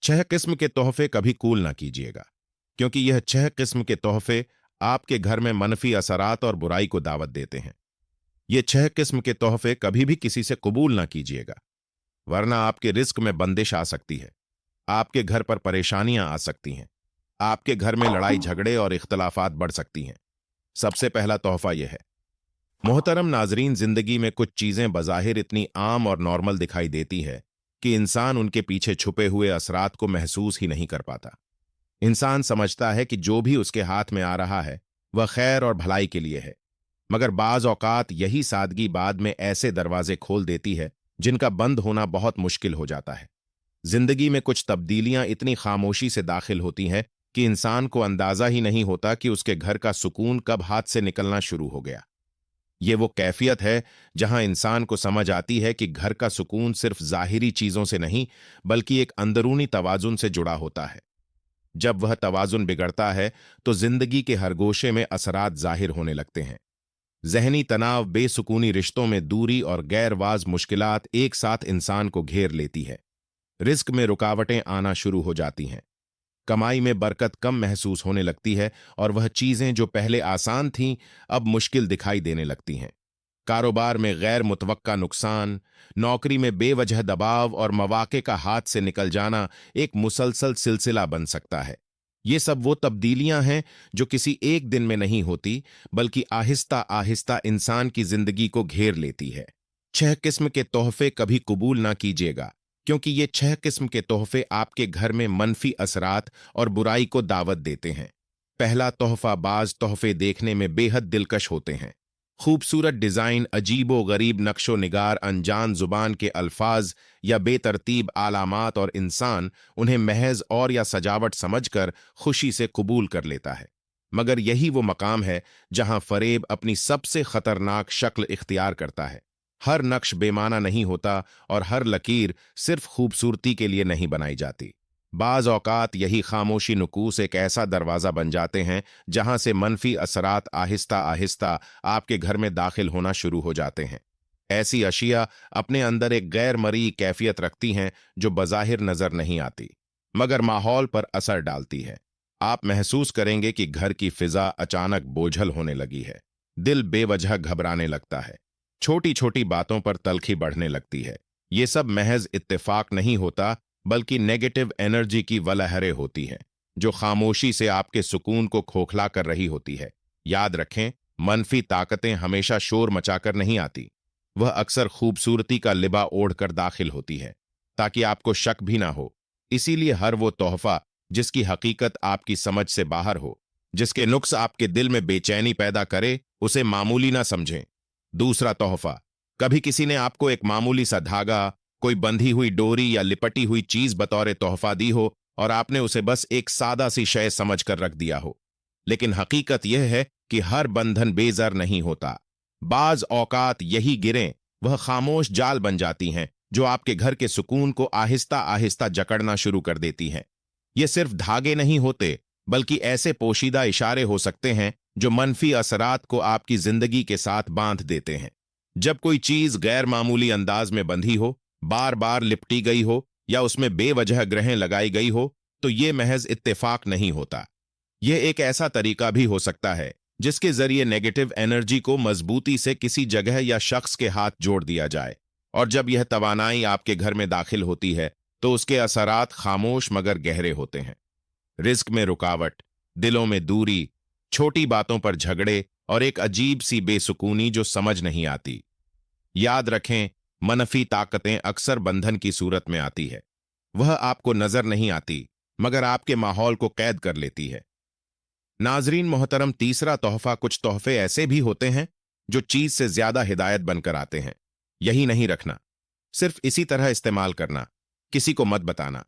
छह किस्म के तोहफे कभी कूल ना कीजिएगा, क्योंकि यह छह किस्म के तोहफे आपके घर में मनफी असरात और बुराई को दावत देते हैं। ये छह किस्म के तोहफे कभी भी किसी से कबूल ना कीजिएगा, वरना आपके रिस्क में बंदिश आ सकती है, आपके घर पर परेशानियां आ सकती हैं, आपके घर में लड़ाई झगड़े और इख्तलाफात बढ़ सकती हैं। सबसे पहला तोहफा यह है। मोहतरम नाजरीन, जिंदगी में कुछ चीजें बज़ाहिर इतनी आम और नॉर्मल दिखाई देती है कि इंसान उनके पीछे छुपे हुए असरात को महसूस ही नहीं कर पाता। इंसान समझता है कि जो भी उसके हाथ में आ रहा है वह खैर और भलाई के लिए है, मगर बाज औकात यही सादगी बाद में ऐसे दरवाजे खोल देती है जिनका बंद होना बहुत मुश्किल हो जाता है। जिंदगी में कुछ तब्दीलियां इतनी खामोशी से दाखिल होती हैं कि इंसान को अंदाजा ही नहीं होता कि उसके घर का सुकून कब हाथ से निकलना शुरू हो गया। ये वो कैफियत है जहां इंसान को समझ आती है कि घर का सुकून सिर्फ जाहिरी चीजों से नहीं, बल्कि एक अंदरूनी तवाजुन से जुड़ा होता है। जब वह तवाजुन बिगड़ता है तो जिंदगी के हर गोशे में असरात जाहिर होने लगते हैं। जहनी तनाव, बेसुकूनी, रिश्तों में दूरी और गैरवाज मुश्किलात एक साथ इंसान को घेर लेती है। रिस्क में रुकावटें आना शुरू हो जाती हैं। कमाई में बरकत कम महसूस होने लगती है और वह चीजें जो पहले आसान थीं अब मुश्किल दिखाई देने लगती हैं। कारोबार में गैर मुतवक्का नुकसान, नौकरी में बेवजह दबाव और मौके का हाथ से निकल जाना एक मुसलसल सिलसिला बन सकता है। ये सब वो तब्दीलियां हैं जो किसी एक दिन में नहीं होती, बल्कि आहिस्ता आहिस्ता इंसान की जिंदगी को घेर लेती है। छह किस्म के तोहफे कभी कबूल ना कीजिएगा, क्योंकि ये छह किस्म के तोहफे आपके घर में मनफी असरात और बुराई को दावत देते हैं। पहला तोहफा, बाज तोहफे देखने में बेहद दिलकश होते हैं। खूबसूरत डिजाइन, अजीबो गरीब नक्शो निगार, अनजान जुबान के अल्फाज या बेतरतीब आलामात, और इंसान उन्हें महज और या सजावट समझकर खुशी से कबूल कर लेता है। मगर यही वो मकाम है जहां फरेब अपनी सबसे खतरनाक शक्ल इख्तियार करता है। हर नक्श बेमाना नहीं होता और हर लकीर सिर्फ खूबसूरती के लिए नहीं बनाई जाती। बाज औकात यही खामोशी नुकूस एक ऐसा दरवाज़ा बन जाते हैं जहां से मनफी असरात आहिस्ता आहिस्ता आपके घर में दाखिल होना शुरू हो जाते हैं। ऐसी अशिया अपने अंदर एक गैर मरी कैफियत रखती हैं जो बज़ाहिर नजर नहीं आती, मगर माहौल पर असर डालती है। आप महसूस करेंगे कि घर की फिजा अचानक बोझल होने लगी है। दिल बेवजह घबराने लगता है। छोटी छोटी बातों पर तलखी बढ़ने लगती है। ये सब महज इत्तेफाक नहीं होता, बल्कि नेगेटिव एनर्जी की वलहरें होती हैं जो खामोशी से आपके सुकून को खोखला कर रही होती है। याद रखें, मनफी ताकतें हमेशा शोर मचाकर नहीं आती। वह अक्सर खूबसूरती का लिबा ओढ़कर दाखिल होती है, ताकि आपको शक भी ना हो। इसीलिए हर वो तोहफा जिसकी हकीकत आपकी समझ से बाहर हो, जिसके नुक्स आपके दिल में बेचैनी पैदा करे, उसे मामूली ना समझें। दूसरा तोहफा, कभी किसी ने आपको एक मामूली सा धागा, कोई बंधी हुई डोरी या लिपटी हुई चीज बतौर तोहफा दी हो और आपने उसे बस एक सादा सी शय समझकर रख दिया हो। लेकिन हकीकत यह है कि हर बंधन बेजर नहीं होता। बाज औकात यही गिरें वह खामोश जाल बन जाती हैं जो आपके घर के सुकून को आहिस्ता आहिस्ता जकड़ना शुरू कर देती हैं। ये सिर्फ धागे नहीं होते, बल्कि ऐसे पोशीदा इशारे हो सकते हैं जो मनफी असरात को आपकी जिंदगी के साथ बांध देते हैं। जब कोई चीज गैर मामूली अंदाज में बंधी हो, बार बार लिपटी गई हो या उसमें बेवजह ग्रहें लगाई गई हो, तो ये महज इत्तेफाक नहीं होता। यह एक ऐसा तरीका भी हो सकता है जिसके जरिए नेगेटिव एनर्जी को मजबूती से किसी जगह या शख्स के हाथ जोड़ दिया जाए, और जब यह तवानाई आपके घर में दाखिल होती है तो उसके असरात खामोश मगर गहरे होते हैं। रिस्क में रुकावट, दिलों में दूरी, छोटी बातों पर झगड़े और एक अजीब सी बेसुकूनी जो समझ नहीं आती। याद रखें, मनफी ताकतें अक्सर बंधन की सूरत में आती है। वह आपको नजर नहीं आती, मगर आपके माहौल को कैद कर लेती है। नाजरीन मोहतरम, तीसरा तोहफा, कुछ तोहफे ऐसे भी होते हैं जो चीज से ज्यादा हिदायत बनकर आते हैं। यही नहीं रखना, सिर्फ इसी तरह इस्तेमाल करना, किसी को मत बताना,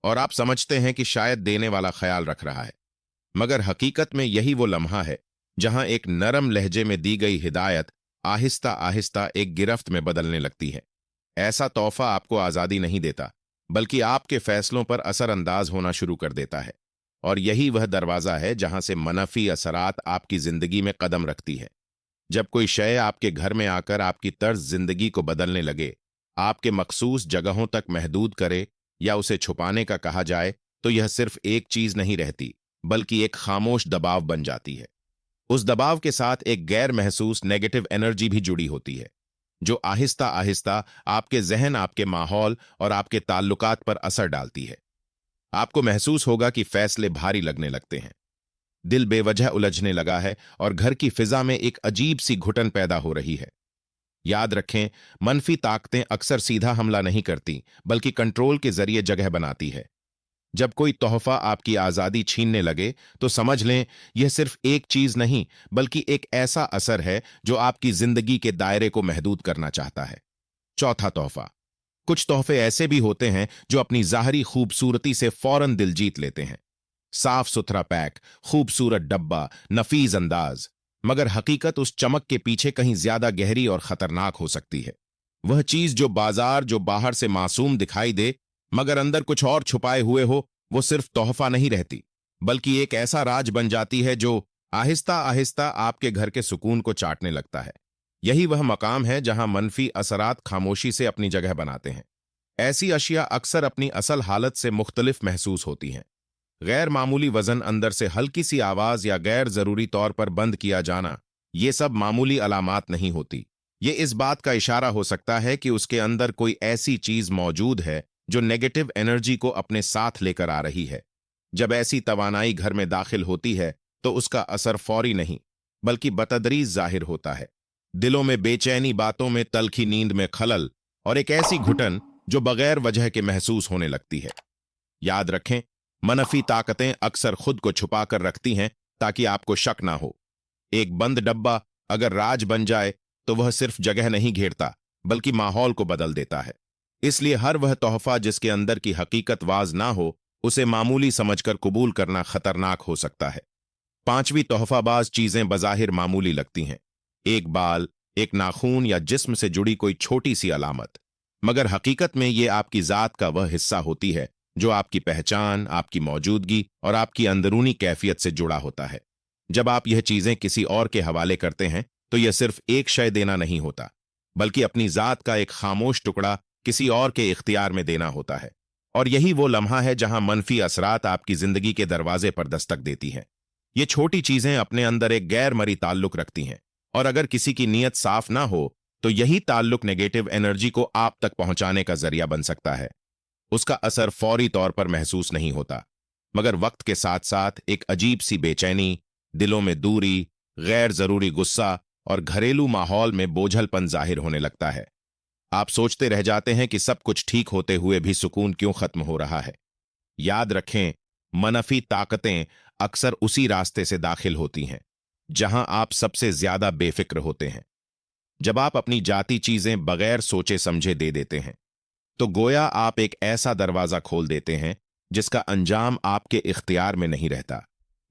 और आप समझते हैं कि शायद देने वाला ख्याल रख रहा है, मगर हकीकत में यही वो लम्हा है जहां एक नरम लहजे में दी गई हिदायत आहिस्ता आहिस्ता एक गिरफ्त में बदलने लगती है। ऐसा तोहफा आपको आजादी नहीं देता, बल्कि आपके फैसलों पर असरअंदाज होना शुरू कर देता है, और यही वह दरवाजा है जहां से मनफी असरात आपकी जिंदगी में कदम रखती है। जब कोई शय आपके घर में आकर आपकी तर्ज जिंदगी को बदलने लगे, आपके मखसूस जगहों तक महदूद करे या उसे छुपाने का कहा जाए तो यह सिर्फ एक चीज नहीं रहती, बल्कि एक खामोश दबाव बन जाती है। उस दबाव के साथ एक गैर महसूस नेगेटिव एनर्जी भी जुड़ी होती है, जो आहिस्ता आहिस्ता आपके जहन, आपके माहौल और आपके ताल्लुकात पर असर डालती है। आपको महसूस होगा कि फैसले भारी लगने लगते हैं, दिल बेवजह उलझने लगा है और घर की फिजा में एक अजीब सी घुटन पैदा हो रही है। याद रखें, मनफी ताकतें अक्सर सीधा हमला नहीं करती, बल्कि कंट्रोल के जरिए जगह बनाती है। जब कोई तोहफा आपकी आजादी छीनने लगे, तो समझ लें यह सिर्फ एक चीज नहीं, बल्कि एक ऐसा असर है जो आपकी जिंदगी के दायरे को महदूद करना चाहता है। चौथा तोहफा। कुछ तोहफे ऐसे भी होते हैं जो अपनी जाहरी खूबसूरती से फौरन दिल जीत लेते हैं। साफ सुथरा पैक, खूबसूरत डब्बा, नफीज अंदाज, मगर हकीकत उस चमक के पीछे कहीं ज्यादा गहरी और खतरनाक हो सकती है। वह चीज जो बाहर से मासूम दिखाई दे, मगर अंदर कुछ और छुपाए हुए हो, वो सिर्फ तोहफा नहीं रहती, बल्कि एक ऐसा राज बन जाती है जो आहिस्ता आहिस्ता आपके घर के सुकून को चाटने लगता है। यही वह मकाम है जहां मनफी असरात खामोशी से अपनी जगह बनाते हैं। ऐसी अशिया अक्सर अपनी असल हालत से मुख्तलिफ महसूस होती हैं। गैर मामूली वजन, अंदर से हल्की सी आवाज या गैर जरूरी तौर पर बंद किया जाना, ये सब मामूली अलामात नहीं होती। ये इस बात का इशारा हो सकता है कि उसके अंदर कोई ऐसी चीज मौजूद है जो नेगेटिव एनर्जी को अपने साथ लेकर आ रही है। जब ऐसी तवानाई घर में दाखिल होती है, तो उसका असर फौरी नहीं, बल्कि बतदरीज जाहिर होता है। दिलों में बेचैनी, बातों में तल्खी, नींद में खलल और एक ऐसी घुटन जो बगैर वजह के महसूस होने लगती है। याद रखें, मनफी ताकतें अक्सर खुद को छुपाकर रखती हैं ताकि आपको शक ना हो। एक बंद डब्बा अगर राज बन जाए, तो वह सिर्फ जगह नहीं घेरता, बल्कि माहौल को बदल देता है। इसलिए हर वह तोहफा जिसके अंदर की हकीकत वाज ना हो, उसे मामूली समझकर कबूल करना खतरनाक हो सकता है। पांचवी तोहफाबाज चीजें बज़ाहिर मामूली लगती हैं। एक बाल, एक नाखून या जिस्म से जुड़ी कोई छोटी सी अलामत, मगर हकीकत में ये आपकी जात का वह हिस्सा होती है जो आपकी पहचान, आपकी मौजूदगी और आपकी अंदरूनी कैफियत से जुड़ा होता है। जब आप यह चीजें किसी और के हवाले करते हैं, तो यह सिर्फ एक शय देना नहीं होता, बल्कि अपनी जात का एक खामोश टुकड़ा किसी और के इख्तियार में देना होता है। और यही वो लम्हा है जहां मनफी असरात आपकी जिंदगी के दरवाजे पर दस्तक देती हैं। ये छोटी चीजें अपने अंदर एक गैर मरी ताल्लुक रखती हैं, और अगर किसी की नीयत साफ ना हो, तो यही ताल्लुक नेगेटिव एनर्जी को आप तक पहुंचाने का जरिया बन सकता है। उसका असर फौरी तौर पर महसूस नहीं होता, मगर वक्त के साथ साथ एक अजीब सी बेचैनी, दिलों में दूरी, गैर जरूरी गुस्सा और घरेलू माहौल में बोझलपन जाहिर होने लगता है। आप सोचते रह जाते हैं कि सब कुछ ठीक होते हुए भी सुकून क्यों खत्म हो रहा है। याद रखें, मनफी ताकतें अक्सर उसी रास्ते से दाखिल होती हैं जहां आप सबसे ज्यादा बेफिक्र होते हैं। जब आप अपनी जाती चीजें बगैर सोचे समझे दे देते हैं, तो गोया आप एक ऐसा दरवाजा खोल देते हैं जिसका अंजाम आपके इख्तियार में नहीं रहता।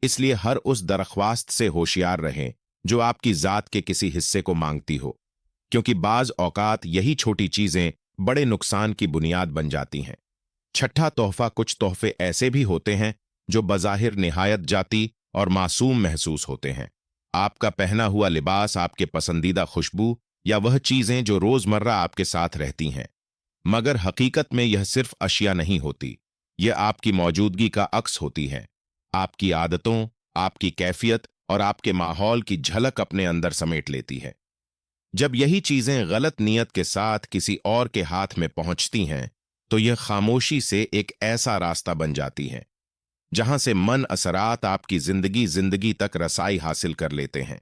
इसलिए हर उस दरख्वास्त से होशियार रहें जो आपकी जात के किसी हिस्से को मांगती हो, क्योंकि बाज औकात यही छोटी चीजें बड़े नुकसान की बुनियाद बन जाती हैं। छठा तोहफा। कुछ तोहफे ऐसे भी होते हैं जो बज़ाहिर निहायत जाती और मासूम महसूस होते हैं। आपका पहना हुआ लिबास, आपके पसंदीदा खुशबू या वह चीजें जो रोजमर्रा आपके साथ रहती हैं, मगर हकीकत में यह सिर्फ अशिया नहीं होती, यह आपकी मौजूदगी का अक्स होती है। आपकी आदतों, आपकी कैफियत और आपके माहौल की झलक अपने अंदर समेट लेती है। जब यही चीजें गलत नीयत के साथ किसी और के हाथ में पहुंचती हैं, तो यह खामोशी से एक ऐसा रास्ता बन जाती है जहां से मन असरात आपकी जिंदगी जिंदगी तक रसाई हासिल कर लेते हैं।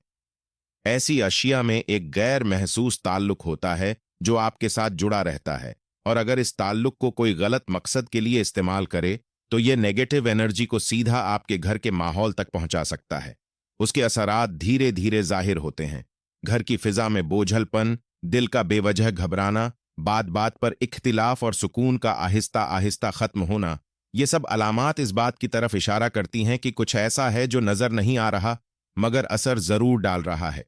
ऐसी अशिया में एक गैर महसूस ताल्लुक होता है जो आपके साथ जुड़ा रहता है, और अगर इस ताल्लुक को कोई गलत मकसद के लिए इस्तेमाल करे, तो यह नेगेटिव एनर्जी को सीधा आपके घर के माहौल तक पहुंचा सकता है। उसके असरात धीरे धीरे जाहिर होते हैं। घर की फिजा में बोझलपन, दिल का बेवजह घबराना, बात बात पर इख्तिलाफ और सुकून का आहिस्ता आहिस्ता खत्म होना, ये सब अलामात इस बात की तरफ इशारा करती हैं कि कुछ ऐसा है जो नजर नहीं आ रहा, मगर असर जरूर डाल रहा है।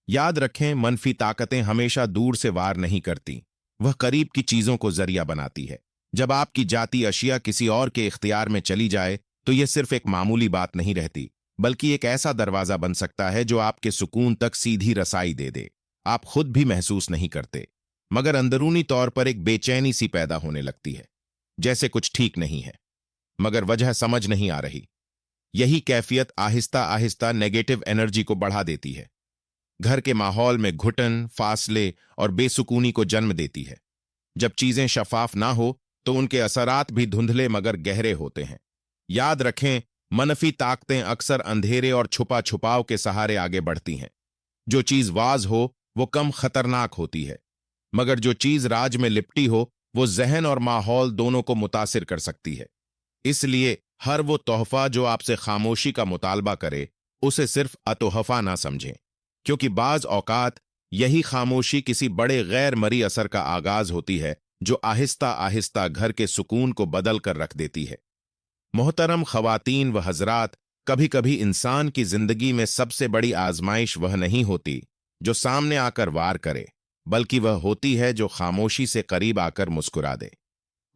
याद रखें, मनफी ताकतें हमेशा दूर से वार नहीं करती, वह करीब की चीजों को जरिया बनाती है। जब आपकी जाती अशिया किसी और के इख्तियार में चली जाए, तो यह सिर्फ एक मामूली बात नहीं रहती, बल्कि एक ऐसा दरवाजा बन सकता है जो आपके सुकून तक सीधी रसाई दे दे। आप खुद भी महसूस नहीं करते, मगर अंदरूनी तौर पर एक बेचैनी सी पैदा होने लगती है। जैसे कुछ ठीक नहीं है, मगर वजह समझ नहीं आ रही। यही कैफियत आहिस्ता आहिस्ता नेगेटिव एनर्जी को बढ़ा देती है। घर के माहौल में घुटन, फासले और बेसुकूनी को जन्म देती है। जब चीजें शफाफ ना हो तो उनके असरात भी धुंधले मगर गहरे होते हैं। याद रखें, मनफी ताकतें अक्सर अंधेरे और छुपा छुपाव के सहारे आगे बढ़ती हैं। जो चीज वाज हो वो कम खतरनाक होती है, मगर जो चीज राज में लिपटी हो वो जहन और माहौल दोनों को मुतासिर कर सकती है। इसलिए हर वो तोहफा जो आपसे खामोशी का मुतालबा करे, उसे सिर्फ अतोहफा ना समझें, क्योंकि बाज औकात यही खामोशी किसी बड़े गैर मरी असर का आगाज होती है, जो आहिस्ता आहिस्ता घर के सुकून को बदल कर रख देती है। मोहतरम ख्वातीन व हजरात, कभी कभी इंसान की जिंदगी में सबसे बड़ी आजमाइश वह नहीं होती जो सामने आकर वार करे, बल्कि वह होती है जो खामोशी से करीब आकर मुस्कुरा दे।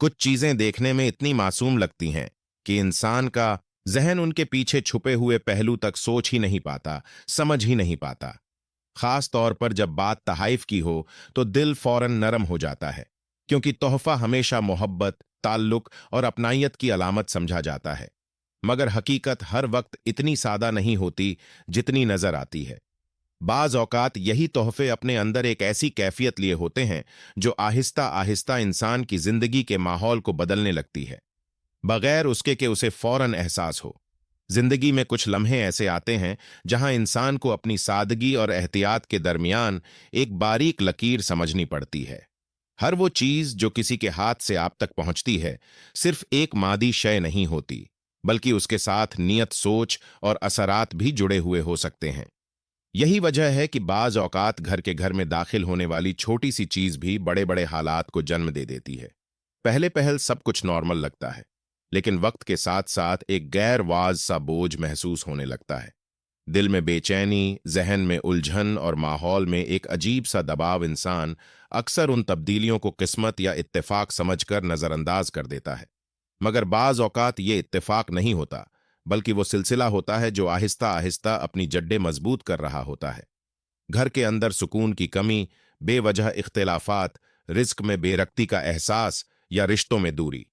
कुछ चीजें देखने में इतनी मासूम लगती हैं कि इंसान का जहन उनके पीछे छुपे हुए पहलू तक सोच ही नहीं पाता, समझ ही नहीं पाता। खास तौर पर जब बात तहाइफ की हो तो दिल फौरन नरम हो जाता है, क्योंकि तोहफा हमेशा मोहब्बत, ताल्लुक और अपनायत की अलामत समझा जाता है। मगर हकीकत हर वक्त इतनी सादा नहीं होती जितनी नजर आती है। बाज औकात यही तोहफे अपने अंदर एक ऐसी कैफियत लिए होते हैं जो आहिस्ता आहिस्ता इंसान की जिंदगी के माहौल को बदलने लगती है, बगैर उसके कि उसे फौरन एहसास हो। जिंदगी में कुछ लम्हे ऐसे आते हैं जहां इंसान को अपनी सादगी और एहतियात के दरमियान एक बारीक लकीर समझनी पड़ती है। हर वो चीज जो किसी के हाथ से आप तक पहुंचती है, सिर्फ एक मादी शय नहीं होती, बल्कि उसके साथ नियत, सोच और असरात भी जुड़े हुए हो सकते हैं। यही वजह है कि बाज औकात घर में दाखिल होने वाली छोटी सी चीज भी बड़े बड़े हालात को जन्म दे देती है। पहले पहल सब कुछ नॉर्मल लगता है, लेकिन वक्त के साथ साथ एक गैर वाज सा बोझ महसूस होने लगता है। दिल में बेचैनी, जहन में उलझन और माहौल में एक अजीब सा दबाव इंसान अक्सर उन तब्दीलियों को किस्मत या इत्तेफाक समझकर नजरअंदाज कर देता है। मगर बाज औकात ये इत्तेफाक नहीं होता, बल्कि वो सिलसिला होता है जो आहिस्ता आहिस्ता अपनी जड्डें मजबूत कर रहा होता है। घर के अंदर सुकून की कमी, बेवजह इख्तिलाफात, रिस्क में बेरक्ति का एहसास या रिश्तों में दूरी,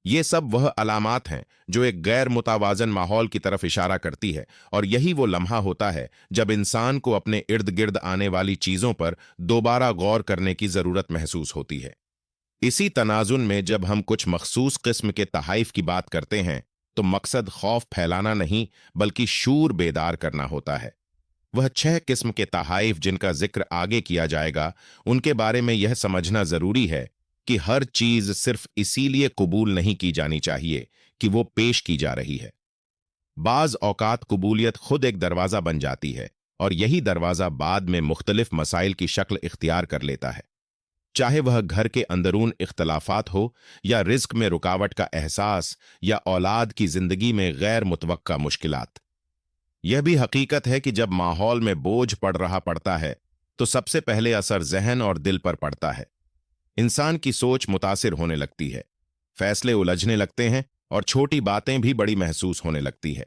ये सब वह अलामात हैं जो एक गैर मुतावाजन माहौल की तरफ इशारा करती है। और यही वो लम्हा होता है जब इंसान को अपने इर्द गिर्द आने वाली चीजों पर दोबारा गौर करने की जरूरत महसूस होती है। इसी तनाजुन में जब हम कुछ मखसूस किस्म के तहाइफ की बात करते हैं, तो मकसद खौफ फैलाना नहीं, बल्कि शूर बेदार करना होता है। वह 6 किस्म के तहाइफ जिनका जिक्र आगे किया जाएगा, उनके बारे में यह समझना जरूरी है कि हर चीज सिर्फ इसीलिए कबूल नहीं की जानी चाहिए कि वो पेश की जा रही है। बाज औकात कबूलियत खुद एक दरवाजा बन जाती है, और यही दरवाजा बाद में मुख्तलिफ मसाइल की शक्ल इख्तियार कर लेता है। चाहे वह घर के अंदरून इख्तलाफात हो, या रिस्क में रुकावट का एहसास, या औलाद की जिंदगी में गैर मुतवक्का मुश्किलात। यह भी हकीकत है कि जब माहौल में बोझ पड़ रहा पड़ता है, तो सबसे पहले असर जहन और दिल पर पड़ता है। इंसान की सोच मुतासिर होने लगती है, फैसले उलझने लगते हैं और छोटी बातें भी बड़ी महसूस होने लगती है।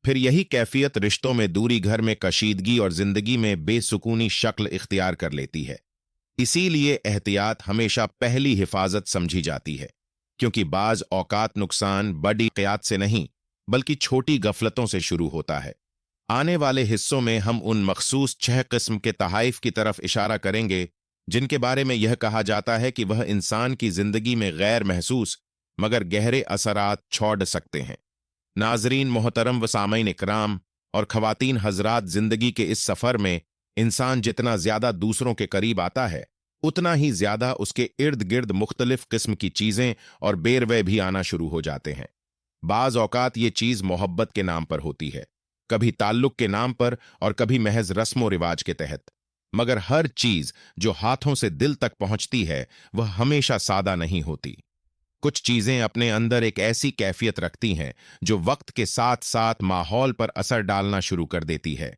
फिर यही कैफियत रिश्तों में दूरी, घर में कशीदगी और जिंदगी में बेसुकूनी शक्ल इख्तियार कर लेती है। इसीलिए एहतियात हमेशा पहली हिफाजत समझी जाती है, क्योंकि बाज औकात नुकसान बड़ी क़ियात से नहीं, बल्कि छोटी गफलतों से शुरू होता है। आने वाले हिस्सों में हम उन मखसूस 6 किस्म के तहाइफ की तरफ इशारा करेंगे जिनके बारे में यह कहा जाता है कि वह इंसान की जिंदगी में गैर महसूस मगर गहरे असरात छोड़ सकते हैं। नाजरीन मोहतरम व सामईन इकराम और खवातीन हजरात, जिंदगी के इस सफर में इंसान जितना ज्यादा दूसरों के करीब आता है, उतना ही ज्यादा उसके इर्द गिर्द मुख्तलिफ किस्म की चीजें और बेरवे भी आना शुरू हो जाते हैं। बाज औकात ये चीज मोहब्बत के नाम पर होती है, कभी ताल्लुक के नाम पर और कभी महज रस्म रिवाज के तहत। मगर हर चीज जो हाथों से दिल तक पहुंचती है, वह हमेशा सादा नहीं होती। कुछ चीजें अपने अंदर एक ऐसी कैफियत रखती हैं जो वक्त के साथ साथ माहौल पर असर डालना शुरू कर देती है।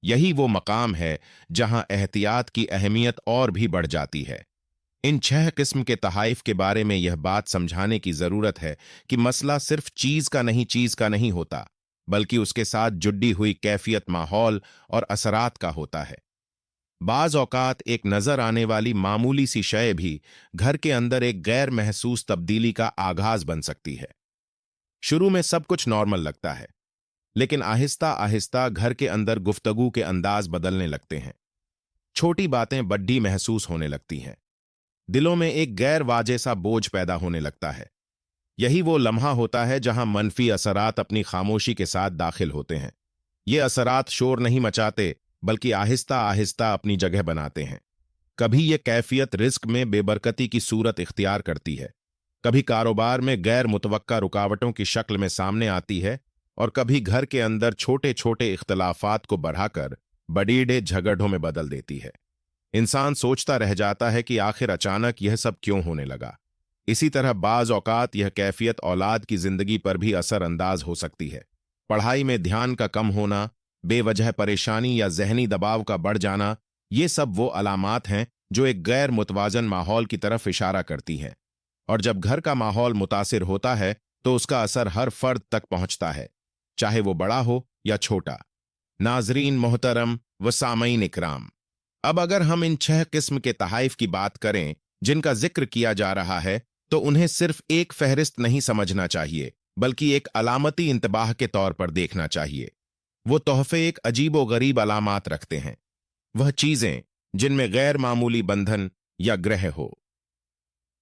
यही वो मकाम है जहां एहतियात की अहमियत और भी बढ़ जाती है। इन 6 किस्म के तहाइफ के बारे में यह बात समझाने की जरूरत है कि मसला सिर्फ चीज का नहीं होता, बल्कि उसके साथ जुड़ी हुई कैफियत, माहौल और असरात का होता है। बाज औकात एक नजर आने वाली मामूली सी शय भी घर के अंदर एक गैर महसूस तब्दीली का आगाज बन सकती है। शुरू में सब कुछ नॉर्मल लगता है, लेकिन आहिस्ता आहिस्ता घर के अंदर गुफ्तगू के अंदाज बदलने लगते हैं। छोटी बातें बड्डी महसूस होने लगती हैं। दिलों में एक गैर वाजे सा बोझ पैदा होने लगता है। यही वो लम्हा होता है जहां मनफी असरात अपनी खामोशी के साथ दाखिल होते हैं। ये असरात शोर नहीं मचाते, बल्कि आहिस्ता आहिस्ता अपनी जगह बनाते हैं। कभी ये कैफियत रिस्क में बेबरकती की सूरत इख्तियार करती है, कभी कारोबार में गैर मुतवक्का रुकावटों की शक्ल में सामने आती है, और कभी घर के अंदर छोटे छोटे इख्तलाफात को बढ़ाकर बड़ीडे झगड़ों में बदल देती है। इंसान सोचता रह जाता है कि आखिर अचानक यह सब क्यों होने लगा। इसी तरह बाज औकात यह कैफियत औलाद की जिंदगी पर भी असर अंदाज हो सकती है। पढ़ाई में ध्यान का कम होना, बेवजह परेशानी या जहनी दबाव का बढ़ जाना, ये सब वो अलामात हैं जो एक गैर मुतवाजन माहौल की तरफ इशारा करती हैं। और जब घर का माहौल मुतासिर होता है तो उसका असर हर फर्द तक पहुंचता है, चाहे वो बड़ा हो या छोटा। नाजरीन मोहतरम व सामईन इकराम, अब अगर हम इन 6 किस्म के तहाइफ की बात करें जिनका जिक्र किया जा रहा है, तो उन्हें सिर्फ एक फहरिस्त नहीं समझना चाहिए, बल्कि एक अलामती इंतबाह के तौर पर देखना चाहिए। वो तोहफे एक अजीबो गरीब अलामात रखते हैं, वह चीजें जिनमें गैर मामूली बंधन या ग्रह हो,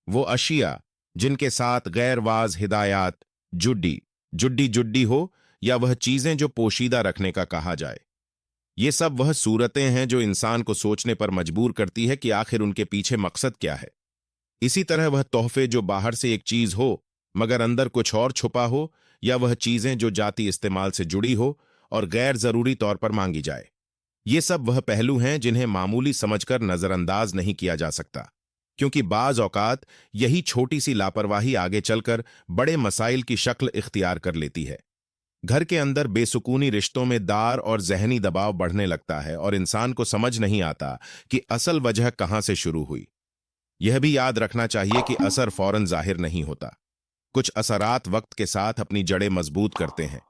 वो अशिया जिनके साथ गैरवाज हिदायत जुड्डी जुड्डी जुड्डी हो, या वह चीजें जो पोशीदा रखने का कहा जाए। ये सब वह सूरतें हैं जो इंसान को सोचने पर मजबूर करती है कि आखिर उनके पीछे मकसद क्या है। इसी तरह वह तोहफे जो बाहर से एक चीज हो मगर अंदर कुछ और छुपा हो, या वह चीजें जो जाती इस्तेमाल से जुड़ी हो और गैर जरूरी तौर पर मांगी जाए। ये सब वह पहलू हैं जिन्हें मामूली समझकर नजरअंदाज नहीं किया जा सकता, क्योंकि बाज औकात यही छोटी सी लापरवाही आगे चलकर बड़े मसाइल की शक्ल इख्तियार कर लेती है। घर के अंदर बेसुकूनी रिश्तों में दार और जहनी दबाव बढ़ने लगता है, और इंसान को समझ नहीं आता कि असल वजह कहां से शुरू हुई। यह भी याद रखना चाहिए कि असर फौरन जाहिर नहीं होता। कुछ असरात वक्त के साथ अपनी जड़ें मजबूत करते हैं,